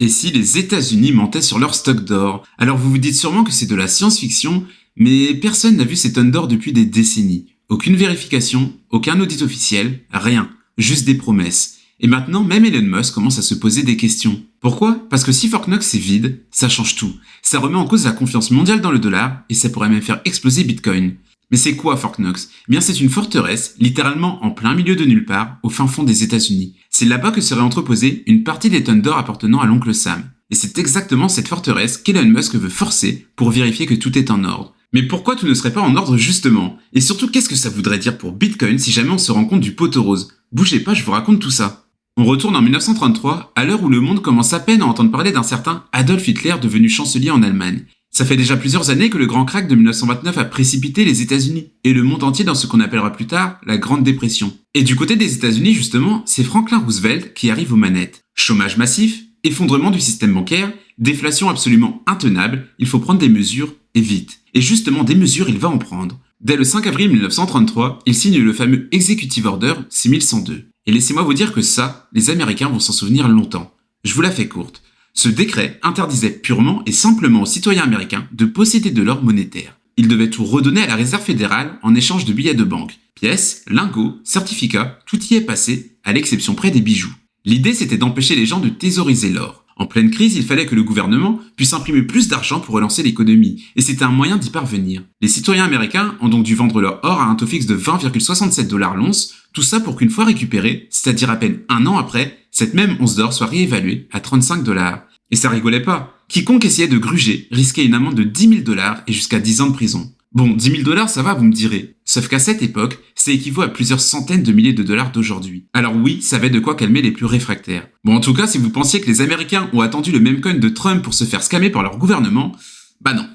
Et si les États-Unis mentaient sur leur stock d'or? Alors vous vous dites sûrement que c'est de la science-fiction, mais personne n'a vu ces tonnes d'or depuis des décennies. Aucune vérification, aucun audit officiel, rien, juste des promesses. Et maintenant, même Elon Musk commence à se poser des questions. Pourquoi? Parce que si Fort Knox est vide, ça change tout. Ça remet en cause la confiance mondiale dans le dollar, et ça pourrait même faire exploser Bitcoin. Mais c'est quoi Fort Knox? Eh bien, c'est une forteresse, littéralement en plein milieu de nulle part, au fin fond des États-Unis. C'est là-bas que serait entreposée une partie des tonnes d'or appartenant à l'oncle Sam. Et c'est exactement cette forteresse qu'Elon Musk veut forcer pour vérifier que tout est en ordre. Mais pourquoi tout ne serait pas en ordre justement? Et surtout, qu'est-ce que ça voudrait dire pour Bitcoin si jamais on se rend compte du poteau rose? Bougez pas, je vous raconte tout ça. On retourne en 1933, à l'heure où le monde commence à peine à entendre parler d'un certain Adolf Hitler devenu chancelier en Allemagne. Ça fait déjà plusieurs années que le grand krach de 1929 a précipité les États-Unis et le monde entier dans ce qu'on appellera plus tard la Grande Dépression. Et du côté des États-Unis justement, c'est Franklin Roosevelt qui arrive aux manettes. Chômage massif, effondrement du système bancaire, déflation absolument intenable, il faut prendre des mesures et vite. Et justement des mesures il va en prendre. Dès le 5 avril 1933, il signe le fameux Executive Order 6102. Et laissez-moi vous dire que ça, les Américains vont s'en souvenir longtemps. Je vous la fais courte. Ce décret interdisait purement et simplement aux citoyens américains de posséder de l'or monétaire. Ils devaient tout redonner à la réserve fédérale en échange de billets de banque. Pièces, lingots, certificats, tout y est passé, à l'exception près des bijoux. L'idée c'était d'empêcher les gens de thésauriser l'or. En pleine crise, il fallait que le gouvernement puisse imprimer plus d'argent pour relancer l'économie, et c'était un moyen d'y parvenir. Les citoyens américains ont donc dû vendre leur or à un taux fixe de 20,67 $ l'once, tout ça pour qu'une fois récupéré, c'est-à-dire à peine un an après, cette même once d'or soit réévaluée à 35 $. Et ça rigolait pas. Quiconque essayait de gruger risquait une amende de 10 000 $ et jusqu'à 10 ans de prison. Bon, 10 000 $ ça va, vous me direz. Sauf qu'à cette époque, ça équivaut à plusieurs centaines de milliers de dollars d'aujourd'hui. Alors oui, ça avait de quoi calmer les plus réfractaires. Bon, en tout cas, si vous pensiez que les Américains ont attendu le même coin de Trump pour se faire scammer par leur gouvernement, bah non.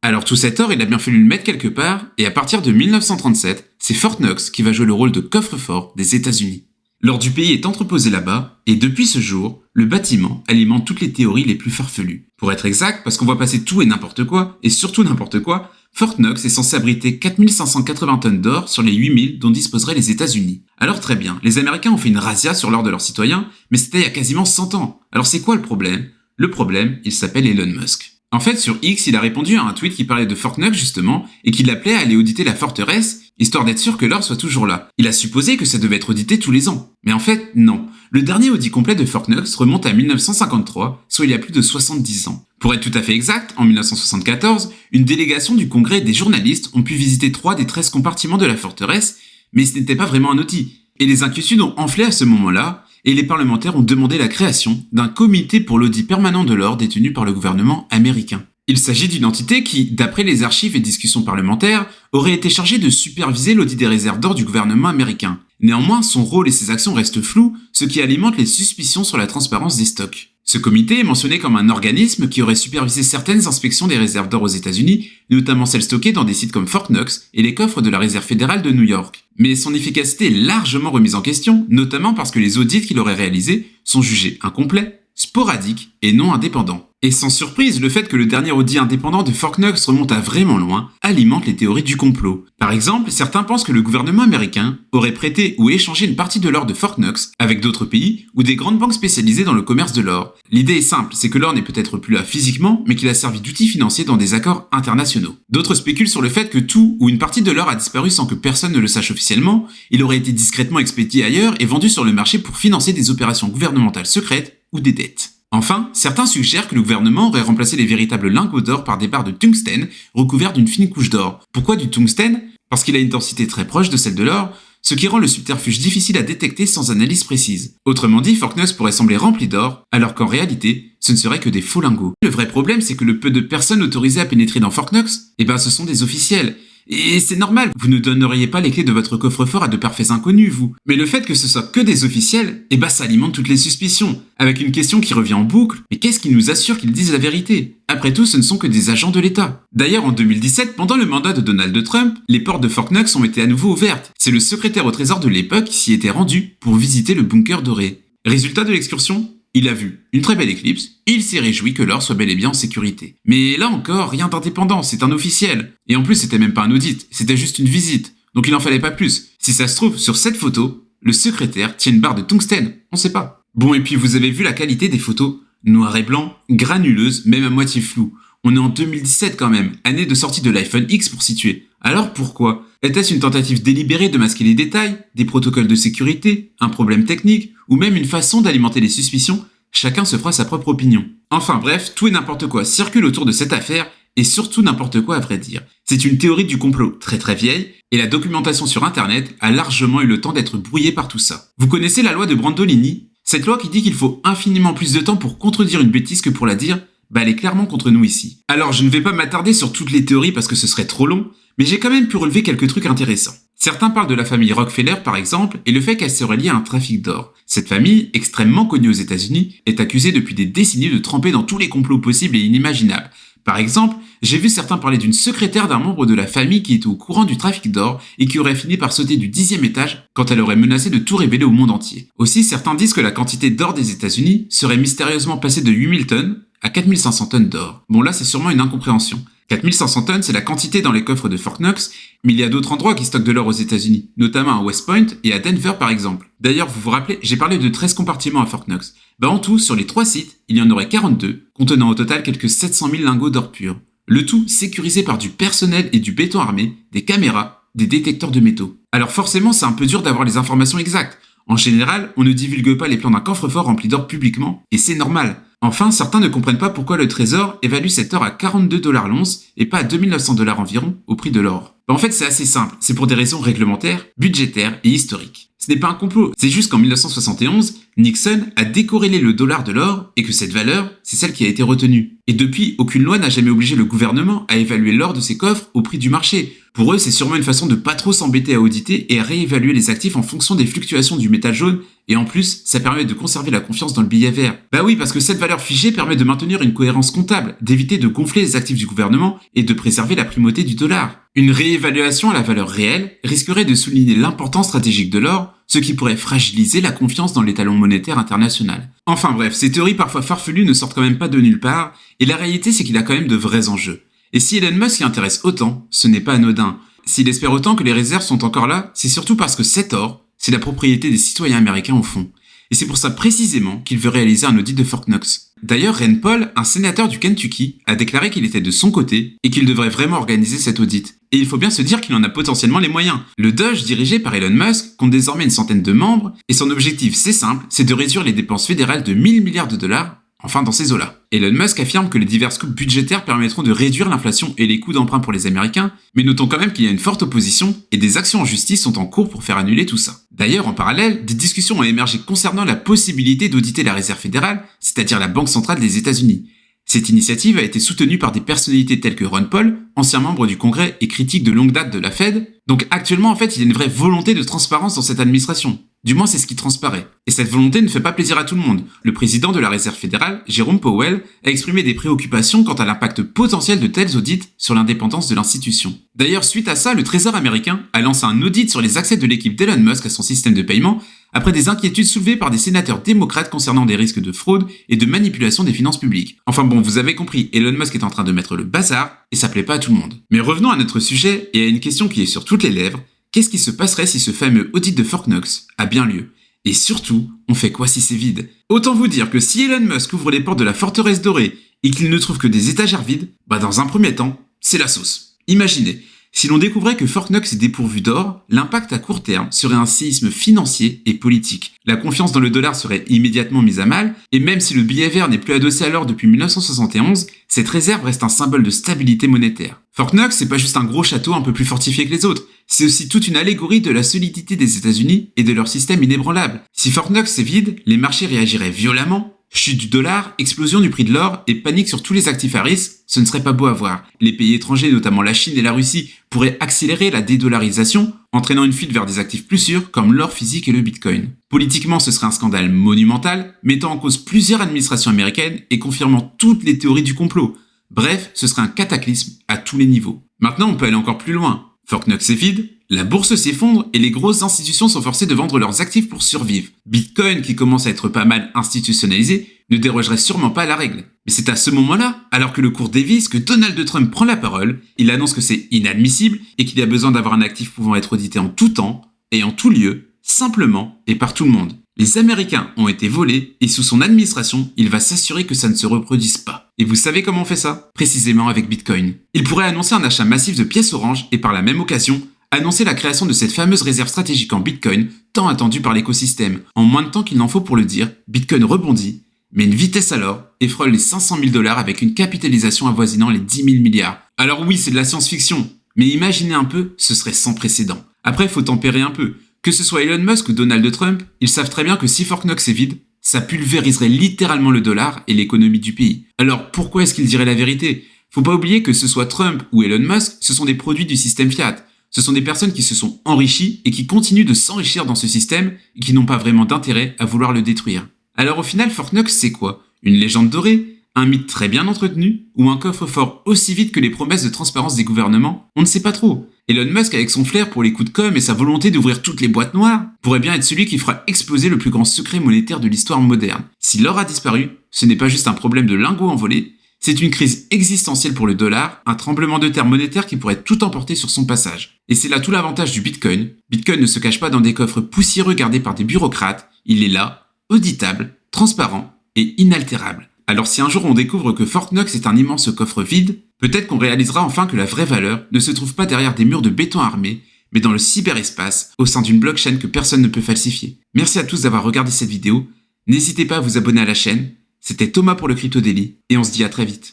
Alors tout cet or, il a bien fallu le mettre quelque part, et à partir de 1937, c'est Fort Knox qui va jouer le rôle de coffre-fort des États-Unis. L'or du pays est entreposé là-bas, et depuis ce jour, le bâtiment alimente toutes les théories les plus farfelues. Pour être exact, parce qu'on voit passer tout et n'importe quoi, et surtout n'importe quoi, Fort Knox est censé abriter 4580 tonnes d'or sur les 8000 dont disposeraient les États-Unis. Alors très bien, les Américains ont fait une razzia sur l'or de leurs citoyens, mais c'était il y a quasiment 100 ans. Alors c'est quoi le problème? Le problème, il s'appelle Elon Musk. En fait, sur X, il a répondu à un tweet qui parlait de Fort Knox justement, et qui l'appelait à aller auditer la forteresse, histoire d'être sûr que l'or soit toujours là. Il a supposé que ça devait être audité tous les ans. Mais en fait, non. Le dernier audit complet de Fort Knox remonte à 1953, soit il y a plus de 70 ans. Pour être tout à fait exact, en 1974, une délégation du Congrès et des journalistes ont pu visiter 3 des 13 compartiments de la forteresse, mais ce n'était pas vraiment un audit. Et les inquiétudes ont enflé à ce moment-là, et les parlementaires ont demandé la création d'un comité pour l'audit permanent de l'or détenu par le gouvernement américain. Il s'agit d'une entité qui, d'après les archives et discussions parlementaires, aurait été chargée de superviser l'audit des réserves d'or du gouvernement américain. Néanmoins, son rôle et ses actions restent flous, ce qui alimente les suspicions sur la transparence des stocks. Ce comité est mentionné comme un organisme qui aurait supervisé certaines inspections des réserves d'or aux États-Unis, notamment celles stockées dans des sites comme Fort Knox et les coffres de la réserve fédérale de New York. Mais son efficacité est largement remise en question, notamment parce que les audits qu'il aurait réalisés sont jugés incomplets, sporadiques et non indépendants. Et sans surprise, le fait que le dernier audit indépendant de Fort Knox remonte à vraiment loin alimente les théories du complot. Par exemple, certains pensent que le gouvernement américain aurait prêté ou échangé une partie de l'or de Fort Knox avec d'autres pays ou des grandes banques spécialisées dans le commerce de l'or. L'idée est simple, c'est que l'or n'est peut-être plus là physiquement, mais qu'il a servi d'outil financier dans des accords internationaux. D'autres spéculent sur le fait que tout ou une partie de l'or a disparu sans que personne ne le sache officiellement, il aurait été discrètement expédié ailleurs et vendu sur le marché pour financer des opérations gouvernementales secrètes ou des dettes. Enfin, certains suggèrent que le gouvernement aurait remplacé les véritables lingots d'or par des barres de tungstène recouverts d'une fine couche d'or. Pourquoi du tungstène? Parce qu'il a une densité très proche de celle de l'or, ce qui rend le subterfuge difficile à détecter sans analyse précise. Autrement dit, Fort Knox pourrait sembler rempli d'or, alors qu'en réalité, ce ne serait que des faux lingots. Le vrai problème, c'est que le peu de personnes autorisées à pénétrer dans Fort Knox, ce sont des officiels. Et c'est normal, vous ne donneriez pas les clés de votre coffre-fort à de parfaits inconnus, vous. Mais le fait que ce soit que des officiels, ça alimente toutes les suspicions. Avec une question qui revient en boucle, mais qu'est-ce qui nous assure qu'ils disent la vérité? Après tout, ce ne sont que des agents de l'État. D'ailleurs, en 2017, pendant le mandat de Donald Trump, les portes de Fort Knox ont été à nouveau ouvertes. C'est le secrétaire au trésor de l'époque qui s'y était rendu pour visiter le bunker doré. Résultat de l'excursion? Il a vu une très belle éclipse, et il s'est réjoui que l'or soit bel et bien en sécurité. Mais là encore, rien d'indépendant, c'est un officiel. Et en plus, c'était même pas un audit, c'était juste une visite. Donc il en fallait pas plus. Si ça se trouve, sur cette photo, le secrétaire tient une barre de tungstène, on sait pas. Bon, et puis vous avez vu la qualité des photos. noir et blanc, granuleuse, même à moitié floue. On est en 2017 quand même, année de sortie de l'iPhone X pour situer. Alors pourquoi? Était-ce une tentative délibérée de masquer les détails, des protocoles de sécurité, un problème technique, ou même une façon d'alimenter les suspicions? Chacun se fera sa propre opinion. Enfin bref, tout et n'importe quoi circule autour de cette affaire, et surtout n'importe quoi à vrai dire. C'est une théorie du complot très très vieille, et la documentation sur internet a largement eu le temps d'être brouillée par tout ça. Vous connaissez la loi de Brandolini? Cette loi qui dit qu'il faut infiniment plus de temps pour contredire une bêtise que pour la dire, elle est clairement contre nous ici. Alors je ne vais pas m'attarder sur toutes les théories parce que ce serait trop long, mais j'ai quand même pu relever quelques trucs intéressants. Certains parlent de la famille Rockefeller par exemple, et le fait qu'elle serait liée à un trafic d'or. Cette famille, extrêmement connue aux États-Unis, est accusée depuis des décennies de tremper dans tous les complots possibles et inimaginables. Par exemple, j'ai vu certains parler d'une secrétaire d'un membre de la famille qui était au courant du trafic d'or et qui aurait fini par sauter du 10e étage quand elle aurait menacé de tout révéler au monde entier. Aussi, certains disent que la quantité d'or des États-Unis serait mystérieusement passée de 8000 tonnes à 4500 tonnes d'or. Bon là, c'est sûrement une incompréhension. 4500 tonnes, c'est la quantité dans les coffres de Fort Knox, mais il y a d'autres endroits qui stockent de l'or aux États-Unis, notamment à West Point et à Denver par exemple. D'ailleurs, vous vous rappelez, j'ai parlé de 13 compartiments à Fort Knox. En tout, sur les 3 sites, il y en aurait 42, contenant au total quelques 700 000 lingots d'or pur. Le tout sécurisé par du personnel et du béton armé, des caméras, des détecteurs de métaux. Alors forcément, c'est un peu dur d'avoir les informations exactes. En général, on ne divulgue pas les plans d'un coffre-fort rempli d'or publiquement, et c'est normal. Enfin, certains ne comprennent pas pourquoi le Trésor évalue cet or à 42 $ l'once et pas à 2900 $ environ au prix de l'or. En fait, c'est assez simple, c'est pour des raisons réglementaires, budgétaires et historiques. Ce n'est pas un complot, c'est juste qu'en 1971, Nixon a décorrélé le dollar de l'or et que cette valeur, c'est celle qui a été retenue. Et depuis, aucune loi n'a jamais obligé le gouvernement à évaluer l'or de ses coffres au prix du marché. Pour eux, c'est sûrement une façon de pas trop s'embêter à auditer et à réévaluer les actifs en fonction des fluctuations du métal jaune, et en plus, ça permet de conserver la confiance dans le billet vert. Oui, parce que cette valeur figée permet de maintenir une cohérence comptable, d'éviter de gonfler les actifs du gouvernement et de préserver la primauté du dollar. Une réévaluation à la valeur réelle risquerait de souligner l'importance stratégique de l'or, ce qui pourrait fragiliser la confiance dans l'étalon monétaire international. Enfin bref, ces théories parfois farfelues ne sortent quand même pas de nulle part, et la réalité c'est qu'il a quand même de vrais enjeux. Et si Elon Musk s'y intéresse autant, ce n'est pas anodin. S'il espère autant que les réserves sont encore là, c'est surtout parce que cet or, c'est la propriété des citoyens américains au fond. Et c'est pour ça précisément qu'il veut réaliser un audit de Fort Knox. D'ailleurs, Rand Paul, un sénateur du Kentucky, a déclaré qu'il était de son côté et qu'il devrait vraiment organiser cet audit. Et il faut bien se dire qu'il en a potentiellement les moyens. Le Doge, dirigé par Elon Musk, compte désormais une centaine de membres, et son objectif, c'est simple, c'est de réduire les dépenses fédérales de 1000 milliards de dollars, enfin dans ces eaux-là. Elon Musk affirme que les diverses coupes budgétaires permettront de réduire l'inflation et les coûts d'emprunt pour les Américains, mais notons quand même qu'il y a une forte opposition et des actions en justice sont en cours pour faire annuler tout ça. D'ailleurs, en parallèle, des discussions ont émergé concernant la possibilité d'auditer la Réserve fédérale, c'est-à-dire la Banque centrale des États-Unis. Cette initiative a été soutenue par des personnalités telles que Ron Paul, ancien membre du Congrès et critique de longue date de la Fed. Donc actuellement, en fait, il y a une vraie volonté de transparence dans cette administration. Du moins, c'est ce qui transparaît. Et cette volonté ne fait pas plaisir à tout le monde. Le président de la Réserve fédérale, Jerome Powell, a exprimé des préoccupations quant à l'impact potentiel de tels audits sur l'indépendance de l'institution. D'ailleurs, suite à ça, le Trésor américain a lancé un audit sur les accès de l'équipe d'Elon Musk à son système de paiement, après des inquiétudes soulevées par des sénateurs démocrates concernant des risques de fraude et de manipulation des finances publiques. Enfin bon, vous avez compris, Elon Musk est en train de mettre le bazar, et ça plaît pas à tout le monde. Mais revenons à notre sujet, et à une question qui est sur toutes les lèvres, qu'est-ce qui se passerait si ce fameux audit de Fort Knox a bien lieu? Et surtout, on fait quoi si c'est vide? Autant vous dire que si Elon Musk ouvre les portes de la forteresse dorée et qu'il ne trouve que des étagères vides, dans un premier temps, c'est la sauce. Imaginez, si l'on découvrait que Fort Knox est dépourvu d'or, l'impact à court terme serait un séisme financier et politique. La confiance dans le dollar serait immédiatement mise à mal, et même si le billet vert n'est plus adossé à l'or depuis 1971, cette réserve reste un symbole de stabilité monétaire. Fort Knox, c'est pas juste un gros château un peu plus fortifié que les autres, c'est aussi toute une allégorie de la solidité des États-Unis et de leur système inébranlable. Si Fort Knox est vide, les marchés réagiraient violemment. Chute du dollar, explosion du prix de l'or et panique sur tous les actifs à risque, ce ne serait pas beau à voir. Les pays étrangers, notamment la Chine et la Russie, pourraient accélérer la dédollarisation, entraînant une fuite vers des actifs plus sûrs comme l'or physique et le bitcoin. Politiquement, ce serait un scandale monumental, mettant en cause plusieurs administrations américaines et confirmant toutes les théories du complot. Bref, ce serait un cataclysme à tous les niveaux. Maintenant, on peut aller encore plus loin. Fort Knox est vide, la bourse s'effondre et les grosses institutions sont forcées de vendre leurs actifs pour survivre. Bitcoin, qui commence à être pas mal institutionnalisé, ne dérogerait sûrement pas à la règle. Mais c'est à ce moment-là, alors que le cours dévisse, que Donald Trump prend la parole, il annonce que c'est inadmissible et qu'il y a besoin d'avoir un actif pouvant être audité en tout temps et en tout lieu, simplement et par tout le monde. Les Américains ont été volés et sous son administration, il va s'assurer que ça ne se reproduise pas. Et vous savez comment on fait ça? Précisément avec Bitcoin. Il pourrait annoncer un achat massif de pièces oranges et par la même occasion, annoncer la création de cette fameuse réserve stratégique en Bitcoin tant attendue par l'écosystème. En moins de temps qu'il n'en faut pour le dire, Bitcoin rebondit, mais une vitesse alors et frôle les 500 000 $ avec une capitalisation avoisinant les 10 000 milliards. Alors oui, c'est de la science-fiction, mais imaginez un peu, ce serait sans précédent. Après, faut tempérer un peu. Que ce soit Elon Musk ou Donald Trump, ils savent très bien que si Fort Knox est vide, ça pulvériserait littéralement le dollar et l'économie du pays. Alors pourquoi est-ce qu'ils diraient la vérité? Faut pas oublier que ce soit Trump ou Elon Musk, ce sont des produits du système fiat. Ce sont des personnes qui se sont enrichies et qui continuent de s'enrichir dans ce système et qui n'ont pas vraiment d'intérêt à vouloir le détruire. Alors au final, Fort Knox, c'est quoi? Une légende dorée? Un mythe très bien entretenu? Ou un coffre-fort aussi vide que les promesses de transparence des gouvernements? On ne sait pas trop. Elon Musk, avec son flair pour les coups de com' et sa volonté d'ouvrir toutes les boîtes noires, pourrait bien être celui qui fera exploser le plus grand secret monétaire de l'histoire moderne. Si l'or a disparu, ce n'est pas juste un problème de lingots envolés, c'est une crise existentielle pour le dollar, un tremblement de terre monétaire qui pourrait tout emporter sur son passage. Et c'est là tout l'avantage du Bitcoin. Bitcoin ne se cache pas dans des coffres poussiéreux gardés par des bureaucrates, il est là, auditable, transparent et inaltérable. Alors si un jour on découvre que Fort Knox est un immense coffre vide, peut-être qu'on réalisera enfin que la vraie valeur ne se trouve pas derrière des murs de béton armés, mais dans le cyberespace, au sein d'une blockchain que personne ne peut falsifier. Merci à tous d'avoir regardé cette vidéo, n'hésitez pas à vous abonner à la chaîne, c'était Thomas pour le Crypto Daily, et on se dit à très vite.